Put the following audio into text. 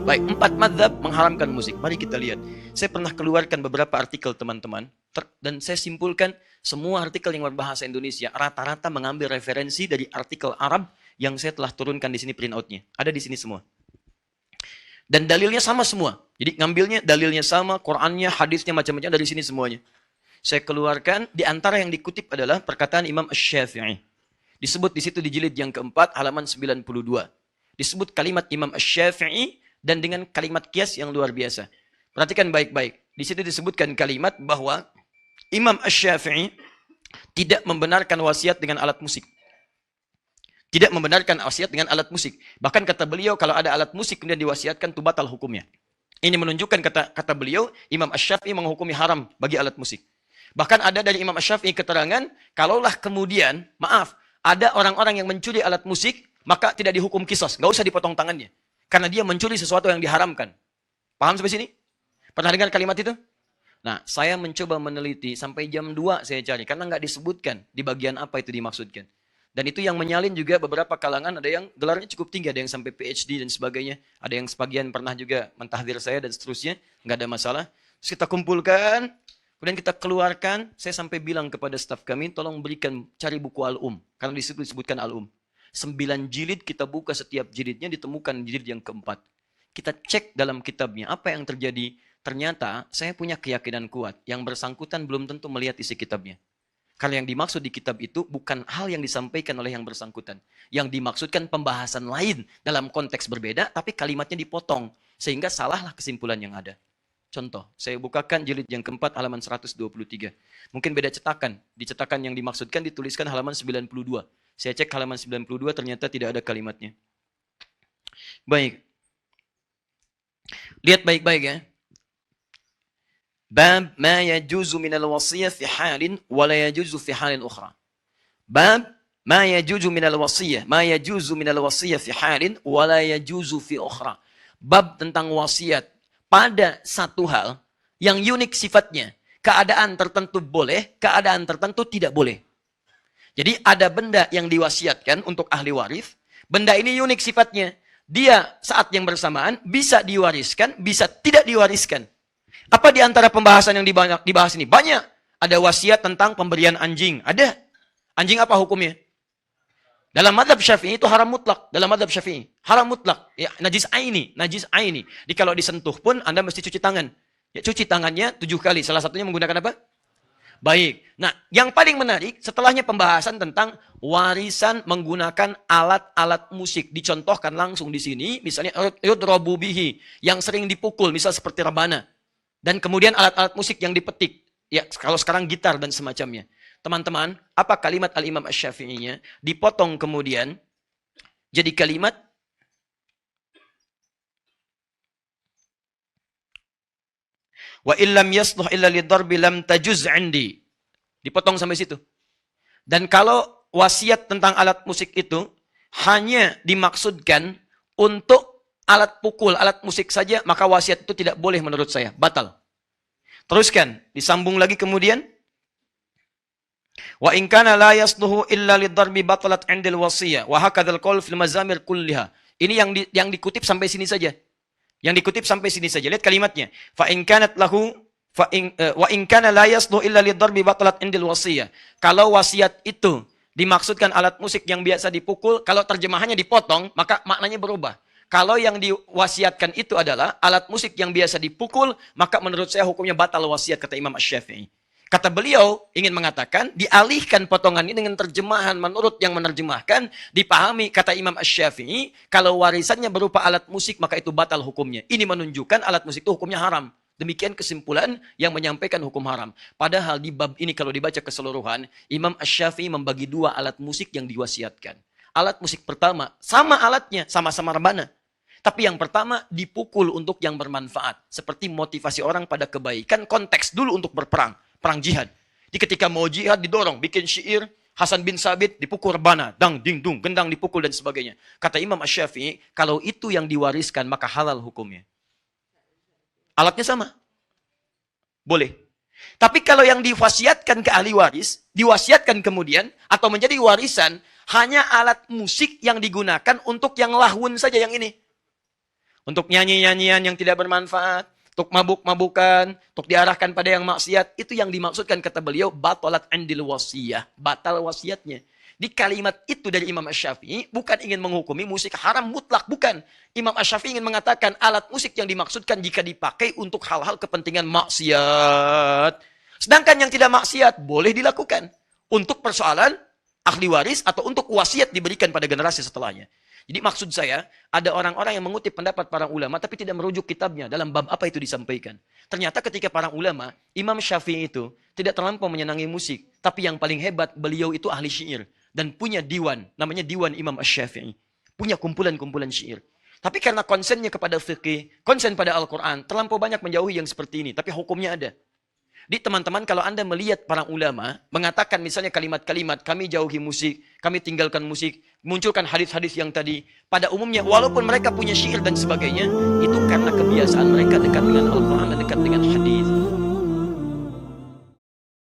Baik, 4 mazhab mengharamkan musik. Mari kita lihat. Saya pernah keluarkan beberapa artikel teman-teman, dan saya simpulkan semua artikel yang berbahasa Indonesia rata-rata mengambil referensi dari artikel Arab yang saya telah turunkan di sini printout-nya. Ada di sini semua. Dan dalilnya sama semua. Jadi ngambilnya dalilnya sama, Qurannya, hadisnya macam-macam dari sini semuanya. Saya keluarkan, di antara yang dikutip adalah perkataan Imam Asy-Syafi'i. Disebut di situ di jilid yang keempat, halaman 92. Disebut kalimat Imam Asy-Syafi'i dan dengan kalimat kias yang luar biasa. Perhatikan baik-baik. Di situ disebutkan kalimat bahwa Imam Asy-Syafi'i tidak membenarkan wasiat dengan alat musik. Tidak membenarkan wasiat dengan alat musik. Bahkan kata beliau, kalau ada alat musik kemudian diwasiatkan, itu batal hukumnya. Ini menunjukkan kata beliau, Imam Asy-Syafi'i menghukumi haram bagi alat musik. Bahkan ada dari Imam Asy-Syafi'i keterangan, kalaulah kemudian, maaf, ada orang-orang yang mencuri alat musik, maka tidak dihukum qisas, nggak usah dipotong tangannya. Karena dia mencuri sesuatu yang diharamkan. Paham sampai sini? Pernah dengar kalimat itu? Nah, saya mencoba meneliti sampai jam 2 saya cari. Karena nggak disebutkan di bagian apa itu dimaksudkan. Dan itu yang menyalin juga beberapa kalangan. Ada yang gelarnya cukup tinggi. Ada yang sampai PhD dan sebagainya. Ada yang sebagian pernah juga mentahdir saya dan seterusnya. Nggak ada masalah. Terus kita kumpulkan. Kemudian kita keluarkan. Saya sampai bilang kepada staf kami, tolong berikan, cari buku Al-Um. Karena di situ disebutkan Al-Um. 9 jilid kita buka, setiap jilidnya ditemukan jilid yang keempat. Kita cek dalam kitabnya apa yang terjadi. Ternyata saya punya keyakinan kuat. Yang bersangkutan belum tentu melihat isi kitabnya. Karena yang dimaksud di kitab itu bukan hal yang disampaikan oleh yang bersangkutan. Yang dimaksudkan pembahasan lain dalam konteks berbeda, tapi kalimatnya dipotong. Sehingga salahlah kesimpulan yang ada. Contoh, saya bukakan jilid yang keempat halaman 123. Mungkin beda cetakan. Di cetakan yang dimaksudkan dituliskan halaman 92. Saya cek halaman 92, ternyata tidak ada kalimatnya. Baik. Lihat baik-baik ya. Bab ma yajuzu minal wasiyah fi halin wa la yajuzu fi halin ukhra. Bab ma yajuzu minal wasiyah, ma yajuzu minal wasiyah fi halin wa la yajuzu fi ukhra. Bab tentang wasiat pada satu hal yang unik sifatnya. Keadaan tertentu boleh, keadaan tertentu tidak boleh. Jadi ada benda yang diwasiatkan untuk ahli waris. Benda ini unik sifatnya. Dia saat yang bersamaan bisa diwariskan, bisa tidak diwariskan. Apa di antara pembahasan yang dibahas ini? Banyak. Ada wasiat tentang pemberian anjing. Ada. Anjing apa hukumnya? Dalam mazhab Syafi'i itu haram mutlak. Dalam mazhab Syafi'i. Haram mutlak. Ya, najis aini. Najis aini. Jadi kalau disentuh pun Anda mesti cuci tangan. Ya, cuci tangannya 7 kali. Salah satunya menggunakan apa? Baik. Nah, yang paling menarik setelahnya pembahasan tentang warisan menggunakan alat-alat musik. Dicontohkan langsung di sini, misalnya yudrabu bihi, yang sering dipukul, misal seperti rebana. Dan kemudian alat-alat musik yang dipetik. Ya, kalau sekarang gitar dan semacamnya. Teman-teman, apa kalimat Al-Imam Asy-Syafi'inya? Dipotong kemudian jadi kalimat wa illam yasluh illa lidarbi lam tajuz 'indi. Dipotong sampai situ. Dan kalau wasiat tentang alat musik itu hanya dimaksudkan untuk alat pukul, alat musik saja, maka wasiat itu tidak boleh menurut saya, batal. Teruskan, disambung lagi kemudian wa in kana la yasluhu illa lidarbi batalat 'indil wasiyah wa hakadzal qaul fil mazamir kulliha. Ini yang dikutip sampai sini saja. Yang dikutip sampai sini saja. Lihat kalimatnya. Fa in kanat lahu wa in kana la yasluhu illa lidarbi batalat 'indil wasiyah. Kalau wasiat itu dimaksudkan alat musik yang biasa dipukul, kalau terjemahannya dipotong, maka maknanya berubah. Kalau yang diwasiatkan itu adalah alat musik yang biasa dipukul, maka menurut saya hukumnya batal wasiat, kata Imam Asy-Syafi'i. Kata beliau ingin mengatakan, dialihkan potongan ini dengan terjemahan menurut yang menerjemahkan, dipahami kata Imam Asy-Syafi'i, kalau warisannya berupa alat musik, maka itu batal hukumnya. Ini menunjukkan alat musik itu hukumnya haram. Demikian kesimpulan yang menyampaikan hukum haram. Padahal di bab ini kalau dibaca keseluruhan, Imam Asy-Syafi'i membagi 2 alat musik yang diwasiatkan. Alat musik pertama, sama alatnya, sama-sama rebana. Tapi yang pertama dipukul untuk yang bermanfaat. Seperti motivasi orang pada kebaikan, konteks dulu untuk berperang. Perang jihad. Jadi ketika mau jihad didorong, bikin syair, Hasan bin Sabit dipukul rebana, dang, ding, dung, gendang dipukul dan sebagainya. Kata Imam Asy-Syafi'i, kalau itu yang diwariskan maka halal hukumnya. Alatnya sama. Boleh. Tapi kalau yang diwasiatkan ke ahli waris, diwasiatkan kemudian, atau menjadi warisan, hanya alat musik yang digunakan untuk yang lahun saja yang ini. untuk nyanyi-nyanyian yang tidak bermanfaat, untuk mabuk-mabukan, untuk diarahkan pada yang maksiat, itu yang dimaksudkan kata beliau, batalat andil wasiyah, batal wasiatnya. Di kalimat itu dari Imam Asy-Syafi'i bukan ingin menghukumi musik haram mutlak, bukan. Imam Asy-Syafi'i ingin mengatakan alat musik yang dimaksudkan jika dipakai untuk hal-hal kepentingan maksiat. Sedangkan yang tidak maksiat boleh dilakukan untuk persoalan ahli waris atau untuk wasiat diberikan pada generasi setelahnya. Jadi maksud saya, ada orang-orang yang mengutip pendapat para ulama tapi tidak merujuk kitabnya dalam bab apa itu disampaikan. Ternyata ketika para ulama, Imam Syafi'i itu tidak terlampau menyenangi musik, tapi yang paling hebat beliau itu ahli syair dan punya diwan, namanya Diwan Imam Asy-Syafi'i. Punya kumpulan-kumpulan syair. Tapi karena konsennya kepada fikih, konsen pada Al-Quran, terlampau banyak menjauhi yang seperti ini, tapi hukumnya ada. Di teman-teman, kalau Anda melihat para ulama mengatakan misalnya kalimat-kalimat, kami jauhi musik, kami tinggalkan musik, munculkan hadis-hadis yang tadi, pada umumnya walaupun mereka punya syair dan sebagainya, itu karena kebiasaan mereka dekat dengan Al-Quran dan dekat dengan hadis.